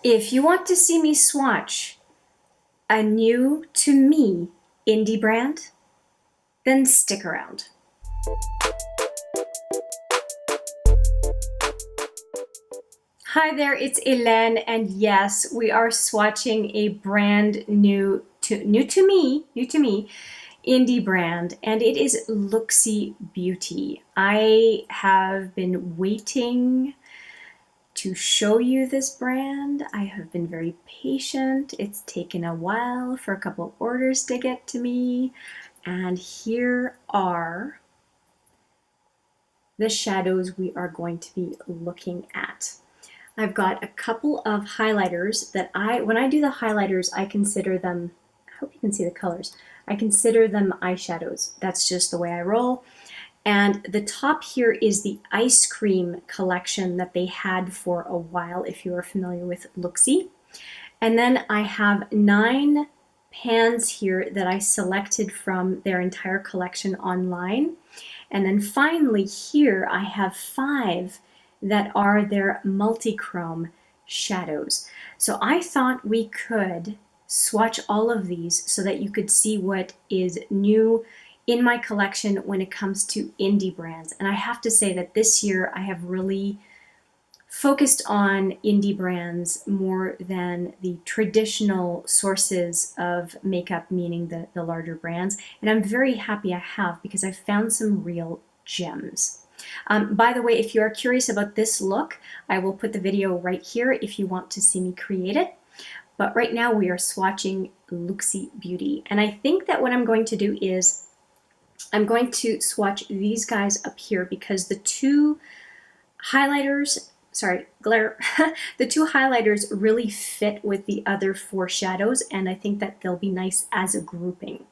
If you want to see me swatch a new to me indie brand, then stick around. Hi there, it's Hélène, and yes, we are swatching a brand new to me indie brand, and it is Looxi Beauty. I have been waiting to show you this brand. I have been very patient. It's taken a while for a couple of orders to get to me, and here are the shadows we are going to be looking at. I've got a couple of highlighters that when I do the highlighters, I consider them, I hope you can see the colors, I consider them eyeshadows. That's just the way I roll. And the top here is the ice cream collection that they had for a while, if you are familiar with Looxi. And then I have 9 pans here that I selected from their entire collection online. And then finally here I have 5 that are their multichrome shadows. So I thought we could swatch all of these so that you could see what is new in my collection when it comes to indie brands. And I have to say that this year I have really focused on indie brands more than the traditional sources of makeup, meaning the larger brands. And I'm very happy I have, because I've found some real gems. By the way, if you are curious about this look, I will put the video right here if you want to see me create it. But right now we are swatching Looxi Beauty. And I think that what I'm going to do is I'm going to swatch these guys up here, because the two highlighters, the two highlighters really fit with the other 4 shadows, and I think that they'll be nice as a grouping.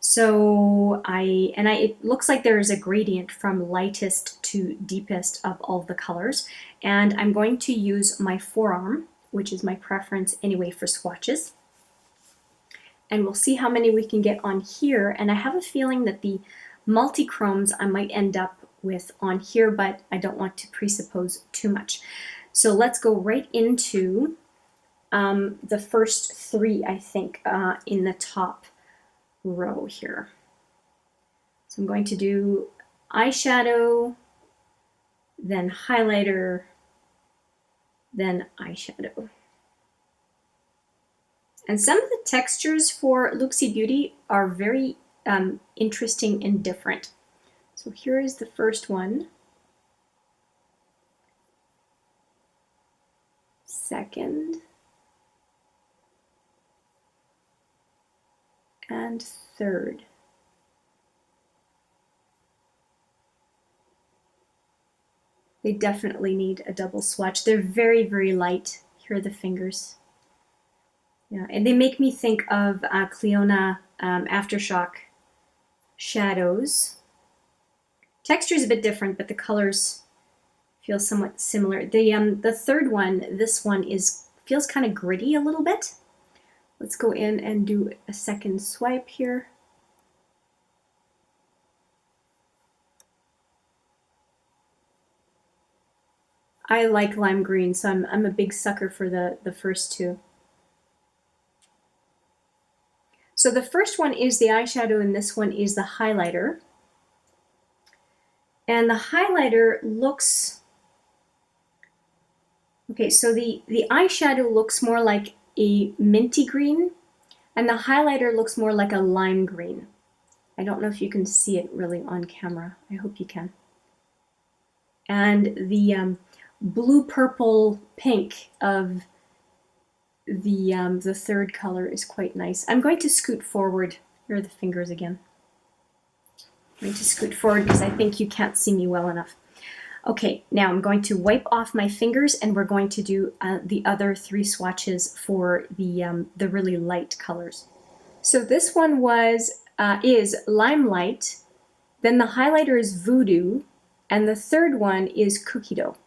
So it looks like there is a gradient from lightest to deepest of all the colors, and I'm going to use my forearm, which is my preference anyway for swatches. And we'll see how many we can get on here. And I have a feeling that the multi-chromes I might end up with on here, but I don't want to presuppose too much. So let's go right into the first 3, I think, in the top row here. So I'm going to do eyeshadow, then highlighter, then eyeshadow. And some of the textures for Looxi Beauty are very interesting and different. So here is the first one. Second. And third. They definitely need a double swatch. They're very, very light. Here are the fingers. Yeah, and they make me think of Cliohadh Aftershock shadows. Texture is a bit different, but the colors feel somewhat similar. The third one, this one feels kind of gritty a little bit. Let's go in and do a second swipe here. I like lime green, so I'm a big sucker for the first 2. So the first one is the eyeshadow, and this one is the highlighter. And the highlighter looks, okay, so the eyeshadow looks more like a minty green, and the highlighter looks more like a lime green. I don't know if you can see it really on camera. I hope you can. And the blue, purple, pink of the third color is quite nice. I'm going to scoot forward. Here are the fingers again. I'm going to scoot forward because I think you can't see me well enough. Okay, now I'm going to wipe off my fingers, and we're going to do the other 3 swatches for the really light colors. So this one is Limelight, then the highlighter is Voodoo, and the third one is Cookie Dough.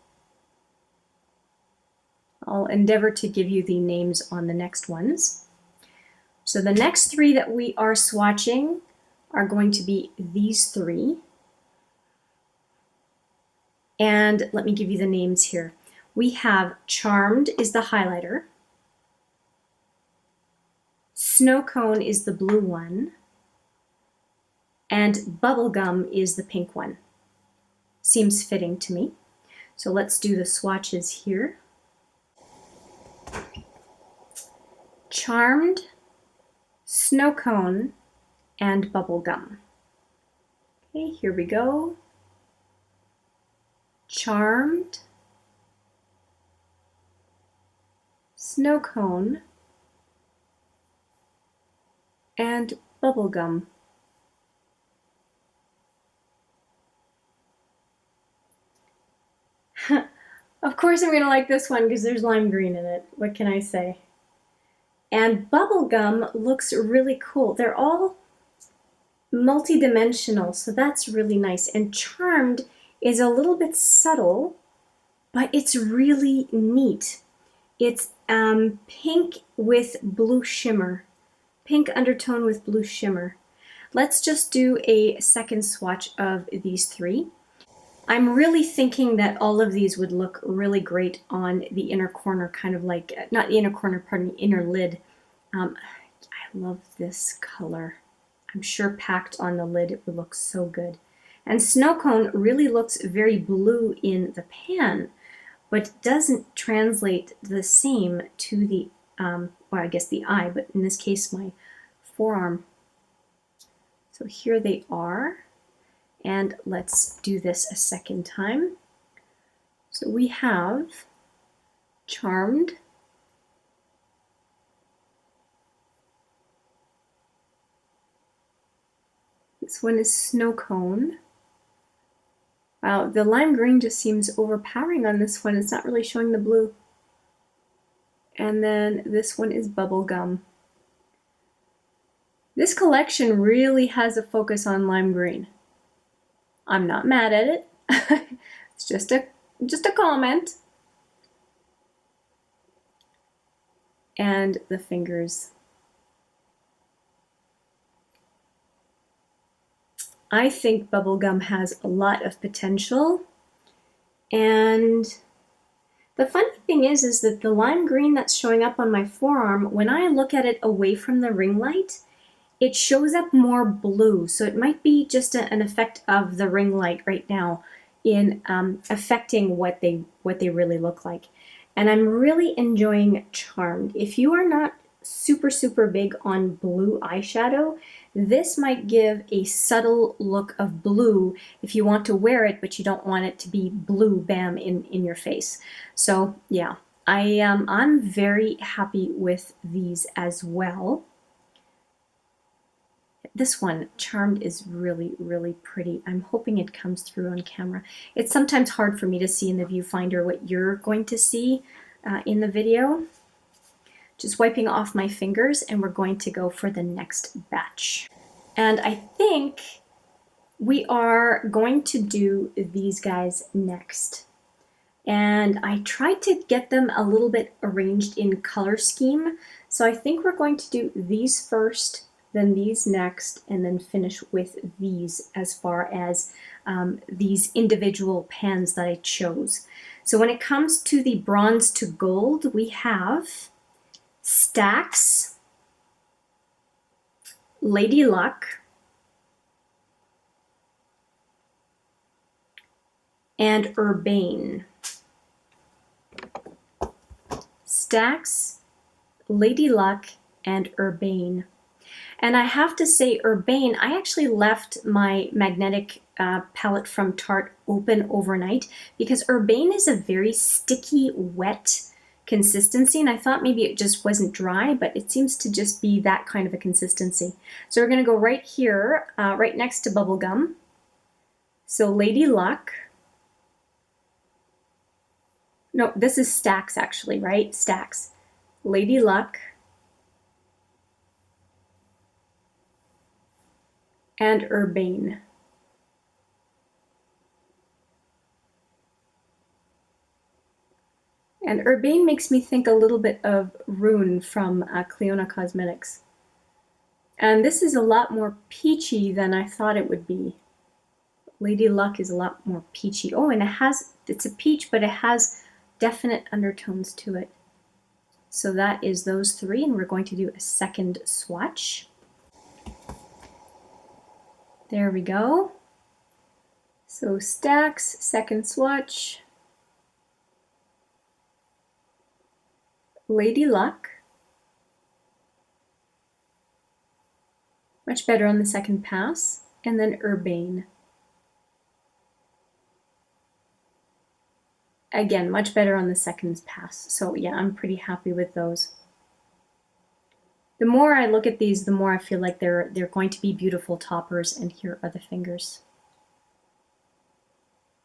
I'll endeavor to give you the names on the next ones. So the next 3 that we are swatching are going to be these 3. And let me give you the names here. we have Charmed is the highlighter. Snow Cone is the blue one. And Bubblegum is the pink one. Seems fitting to me. So let's do the swatches here. Charmed, Snow Cone, and Bubblegum. Okay, here we go. Charmed, Snow Cone, and Bubblegum. Of course I'm going to like this one because there's lime green in it. What can I say? And Bubblegum looks really cool. They're all multi-dimensional, so that's really nice. And Charmed is a little bit subtle, but it's really neat. It's pink with blue shimmer. Pink undertone with blue shimmer. Let's just do a second swatch of these three. I'm really thinking that all of these would look really great on the inner corner, kind of like, not the inner corner, pardon me, inner lid. I love this color. I'm sure packed on the lid it would look so good. And Snow Cone really looks very blue in the pan, but doesn't translate the same to the, well, I guess the eye, but in this case my forearm. So here they are. And let's do this a second time. So we have Charmed, this one is Snow Cone. Wow, the lime green just seems overpowering on this one. It's not really showing the blue. And then this one is Bubblegum. This collection really has a focus on lime green. I'm not mad at it. It's just a comment. And the fingers. I think Bubblegum has a lot of potential. And the funny thing is that the lime green that's showing up on my forearm, when I look at it away from the ring light, it shows up more blue. So it might be just an effect of the ring light right now in affecting what they really look like. And I'm really enjoying Charmed. If you are not super big on blue eyeshadow, this might give a subtle look of blue if you want to wear it, but you don't want it to be blue bam in your face. So yeah, I'm very happy with these as well. This one, Charmed, is really pretty. I'm hoping it comes through on camera. It's sometimes hard for me to see in the viewfinder what you're going to see in the video. Just wiping off my fingers, and we're going to go for the next batch. And I think we are going to do these guys next. And I tried to get them a little bit arranged in color scheme. So I think we're going to do these first, then these next, and then finish with these as far as these individual pans that I chose. So when it comes to the bronze to gold, we have Stacks, Lady Luck, and Urbane. Stacks, Lady Luck, and Urbane. And I have to say, Urbane, I actually left my magnetic palette from Tarte open overnight because Urbane is a very sticky, wet consistency, and I thought maybe it just wasn't dry, but it seems to just be that kind of a consistency. So we're going to go right here, right next to Bubblegum. So Lady Luck. No, this is Stacks actually, right? Stacks. Lady Luck. And Urbane. And Urbane makes me think a little bit of Rune from Cliohadh Cosmetics. And this is a lot more peachy than I thought it would be. Lady Luck is a lot more peachy. Oh, and it's a peach, but it has definite undertones to it. So that is those three, and we're going to do a second swatch. There we go. So stacks, second swatch. Lady Luck. Much better on the second pass. And then Urbane. Again, much better on the second pass. So yeah, I'm pretty happy with those. The more I look at these, the more I feel like they're going to be beautiful toppers, and here are the fingers.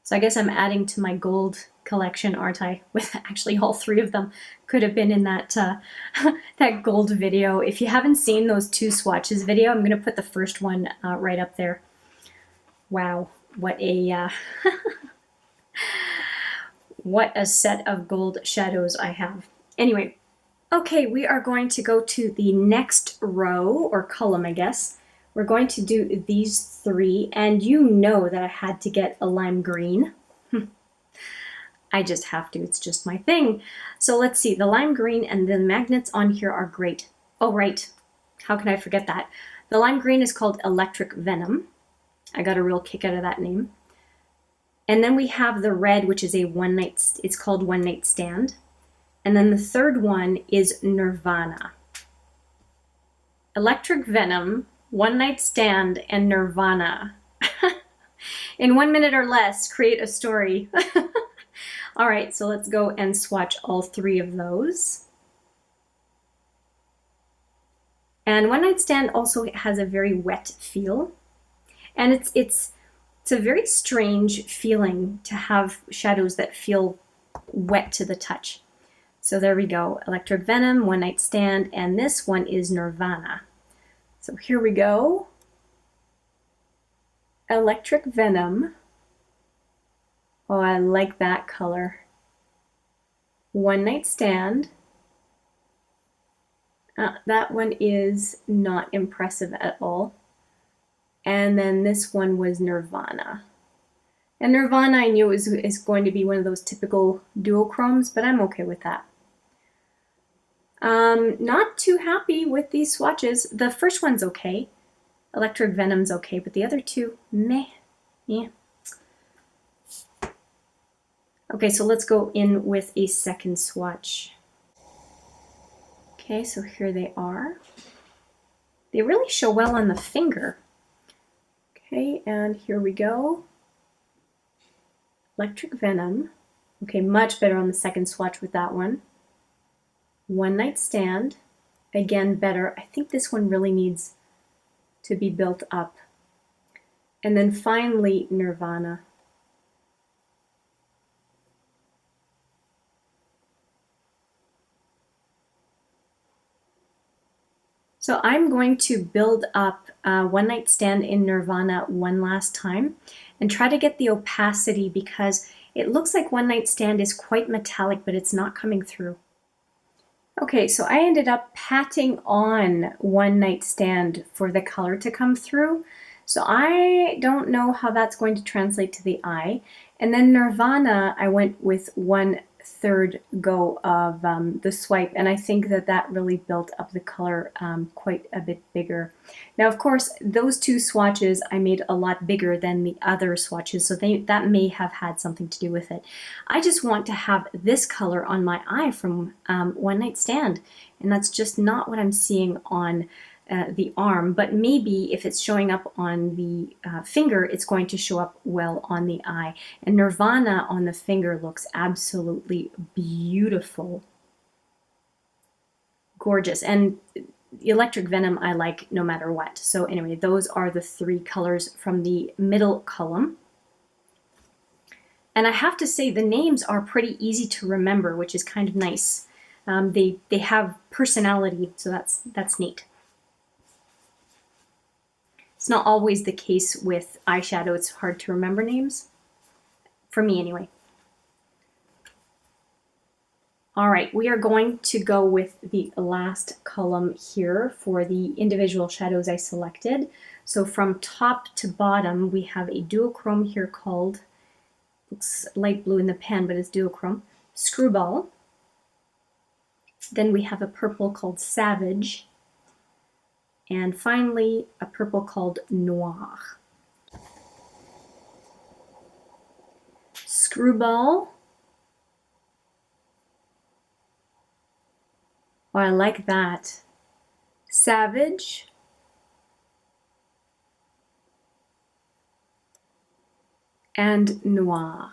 So I guess I'm adding to my gold collection, aren't I? With actually all three of them could have been in that that gold video. If you haven't seen those two swatches video, I'm going to put the first one right up there. Wow, what a what a set of gold shadows I have. Anyway, okay, we are going to go to the next row, or column, I guess. We're going to do these three, and you know that I had to get a lime green. I just have to, it's just my thing. So let's see, the lime green and the magnets on here are great. Oh, right, how can I forget that? The lime green is called Electric Venom. I got a real kick out of that name. And then we have the red, which is it's called One Night Stand. And then the third one is Nirvana. Electric Venom, One Night Stand, and Nirvana. In 1 minute or less, create a story. All right, so let's go and swatch all three of those. And One Night Stand also has a very wet feel. And it's a very strange feeling to have shadows that feel wet to the touch. So there we go, Electric Venom, One Night Stand, and this one is Nirvana. So here we go. Electric Venom. Oh, I like that color. One Night Stand. That one is not impressive at all. And then this one was Nirvana. And Nirvana I knew is going to be one of those typical duochromes, but I'm okay with that. Not too happy with these swatches. The first one's okay. Electric Venom's okay, but the other two, meh. Yeah. Okay, so let's go in with a second swatch. Okay, so here they are. They really show well on the finger. Okay, and here we go. Electric Venom. Okay, much better on the second swatch with that one. One Night Stand. Again, better. I think this one really needs to be built up. And then finally, Nirvana. So I'm going to build up One Night Stand in Nirvana one last time and try to get the opacity, because it looks like One Night Stand is quite metallic, but it's not coming through. Okay, so I ended up patting on One Night Stand for the color to come through. So I don't know how that's going to translate to the eye. And then Nirvana, I went with 1/3 go of the swipe, and I think that that really built up the color quite a bit bigger. Now, of course, those two swatches I made a lot bigger than the other swatches, so that may have had something to do with it. I just want to have this color on my eye from One Night Stand, and that's just not what I'm seeing on the arm, but maybe if it's showing up on the finger, it's going to show up well on the eye. And Nirvana on the finger looks absolutely beautiful. Gorgeous. And Electric Venom I like no matter what. So anyway, those are the three colors from the middle column. And I have to say the names are pretty easy to remember, which is kind of nice. They have personality, so that's neat. It's not always the case with eyeshadow. It's hard to remember names. For me, anyway. All right, we are going to go with the last column here for the individual shadows I selected. So from top to bottom, we have a duochrome here called, looks light blue in the pen, but it's duochrome, Screwball. Then we have a purple called Savage. And finally, a purple called Noir. Screwball. Oh, I like that. Savage. And Noir.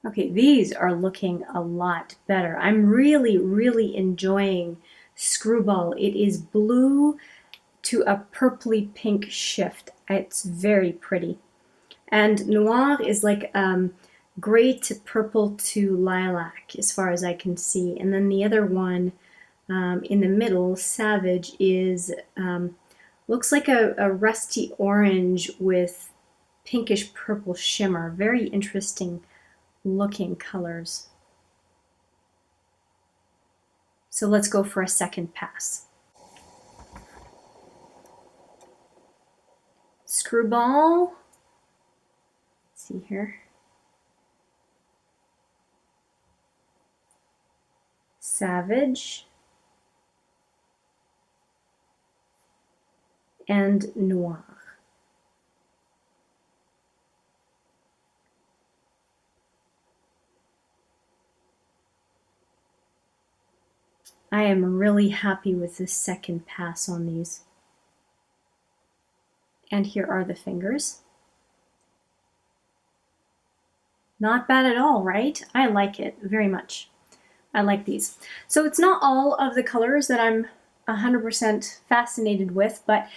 Okay, these are looking a lot better. I'm really, really enjoying Screwball. It is blue to a purpley pink shift. It's very pretty. And Noir is like gray to purple to lilac as far as I can see. And then the other one in the middle, Savage, is looks like a rusty orange with pinkish purple shimmer. Very interesting looking colors. So let's go for a second pass. Screwball. Let's see here. Savage. And Noir. I am really happy with this second pass on these. And here are the fingers. Not bad at all, right? I like it very much. I like these. So it's not all of the colors that I'm 100% fascinated with, but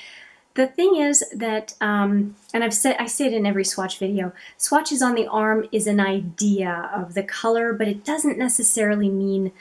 the thing is that, and I say it in every swatch video, swatches on the arm is an idea of the color, but it doesn't necessarily mean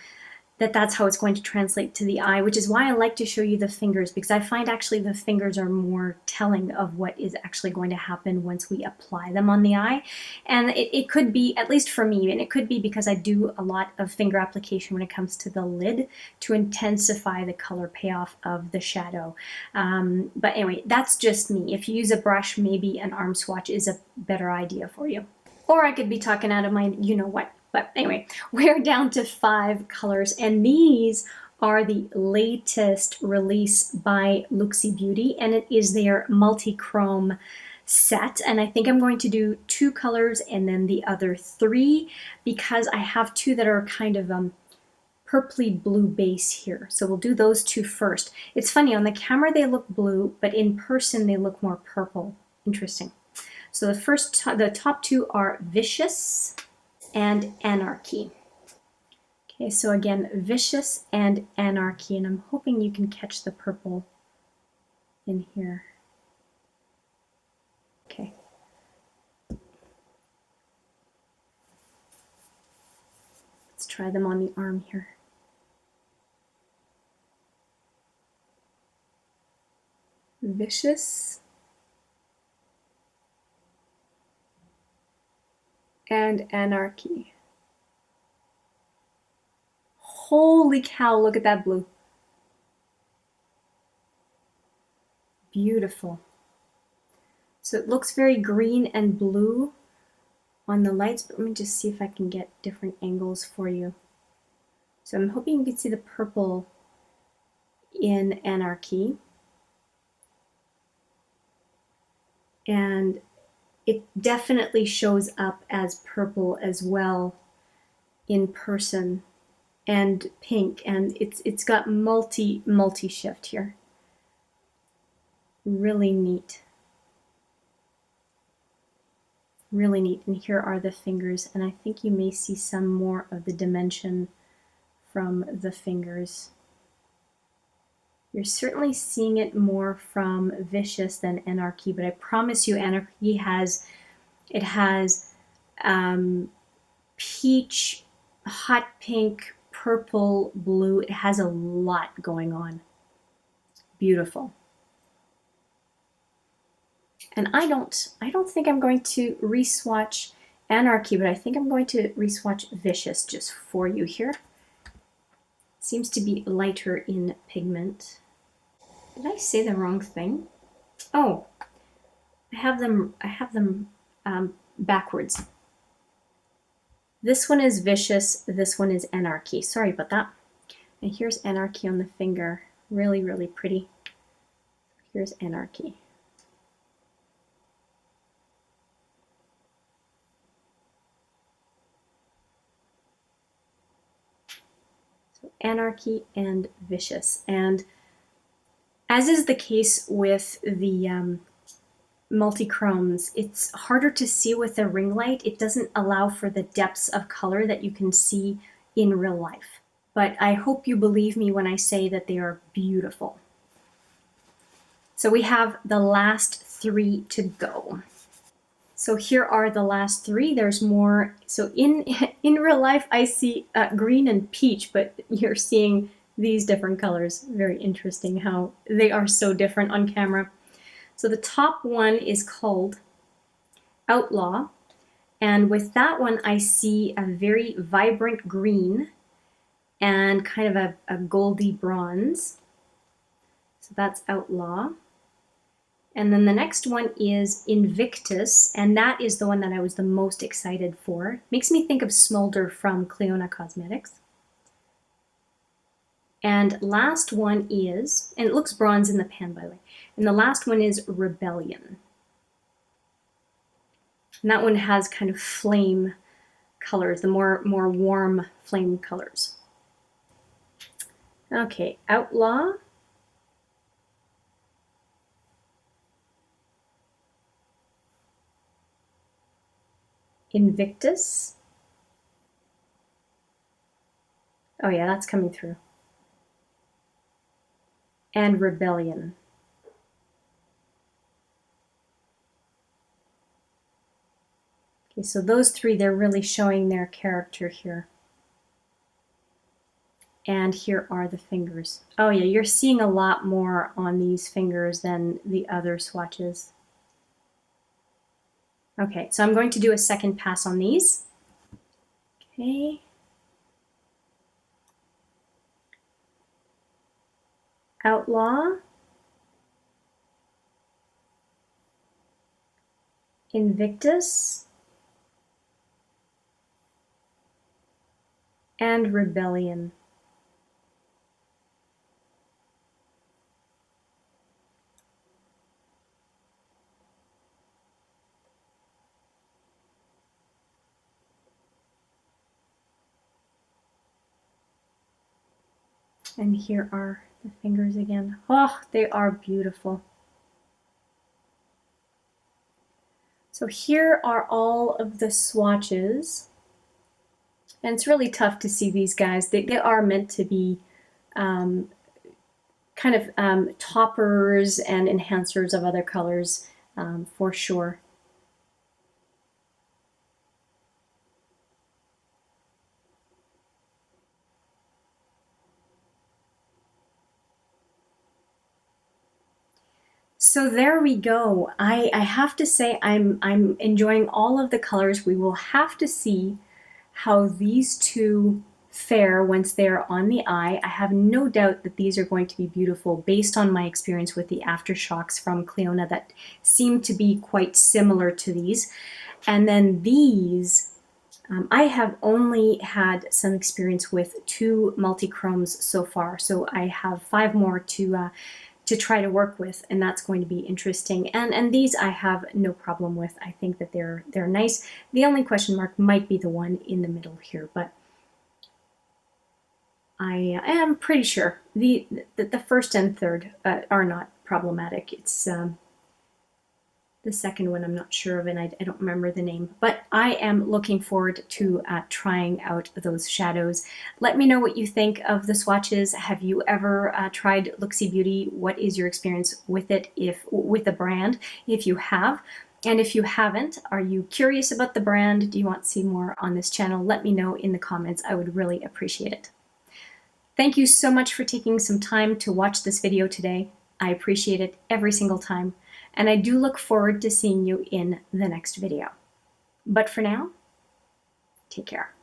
that that's how it's going to translate to the eye, which is why I like to show you the fingers, because I find actually the fingers are more telling of what is actually going to happen once we apply them on the eye. And it could be, at least for me, and it could be because I do a lot of finger application when it comes to the lid to intensify the color payoff of the shadow. But anyway, that's just me. If you use a brush, maybe an arm swatch is a better idea for you. Or I could be talking out of my you-know-what. But anyway, we're down to 5 colors, and these are the latest release by Looxi Beauty, and it is their multichrome set. And I think I'm going to do 2 colors and then the other 3, because I have 2 that are kind of purpley blue base here. So we'll do those 2 first. It's funny, on the camera they look blue, but in person they look more purple. Interesting. So the top 2 are Vicious and Anarchy. Okay, so again, Vicious and Anarchy, and I'm hoping you can catch the purple in here. Okay. Let's try them on the arm here. Vicious and Anarchy. Holy cow, look at that blue. Beautiful. So it looks very green and blue on the lights, but let me just see if I can get different angles for you. So I'm hoping you can see the purple in Anarchy. And it definitely shows up as purple as well in person, and pink, and it's got multi shift here. Really neat. Really neat. And here are the fingers, and I think you may see some more of the dimension from the fingers. You're certainly seeing it more from Vicious than Anarchy, but I promise you Anarchy has peach, hot pink, purple, blue. It has a lot going on. Beautiful. And I don't think I'm going to re-swatch Anarchy, but I think I'm going to re-swatch Vicious just for you here. Seems to be lighter in pigment. Did I say the wrong thing? Oh, I have them backwards. This one is Vicious, this one is Anarchy. Sorry about that. And here's Anarchy on the finger. Really, really pretty. Here's Anarchy. So Anarchy and Vicious. And as is the case with the multichromes, it's harder to see with a ring light. It doesn't allow for the depths of color that you can see in real life. But I hope you believe me when I say that they are beautiful. So we have the last 3 to go. So here are the last 3. There's more. So in real life, I see green and peach, but you're seeing these different colors. Very interesting how they are so different on camera. So the top one is called Outlaw. And with that one, I see a very vibrant green and kind of a goldy bronze. So that's Outlaw. And then the next one is Invictus, and that is the one that I was the most excited for. Makes me think of Smolder from Cliohadh Cosmetics. And last one is, and it looks bronze in the pan by the way, and the last one is Rebellion. And that one has kind of flame colors, the more warm flame colors. Okay, Outlaw. Invictus. Oh yeah, that's coming through. And Rebellion. Okay, so those 3, they're really showing their character here. And here are the fingers. Oh yeah, you're seeing a lot more on these fingers than the other swatches. Okay, so I'm going to do a second pass on these. Okay. Outlaw. Invictus. And Rebellion. And here are the fingers again. Oh, they are beautiful. So here are all of the swatches. And it's really tough to see these guys. They are meant to be kind of toppers and enhancers of other colors for sure. So there we go. I have to say I'm enjoying all of the colors. We will have to see how these 2 fare once they're on the eye. I have no doubt that these are going to be beautiful based on my experience with the aftershocks from Cliohadh that seem to be quite similar to these. And then these, I have only had some experience with 2 multichromes so far, so I have 5 more to try to work with, and that's going to be interesting. And these I have no problem with. I think that they're nice. The only question mark might be the one in the middle here, but I am pretty sure the first and third are not problematic. It's the second one I'm not sure of, and I don't remember the name, but I am looking forward to trying out those shadows. Let me know what you think of the swatches. Have you ever tried Looxi Beauty? What is your experience with it, with the brand, if you have? And if you haven't, are you curious about the brand? Do you want to see more on this channel? Let me know in the comments. I would really appreciate it. Thank you so much for taking some time to watch this video today. I appreciate it every single time. And I do look forward to seeing you in the next video. But for now, take care.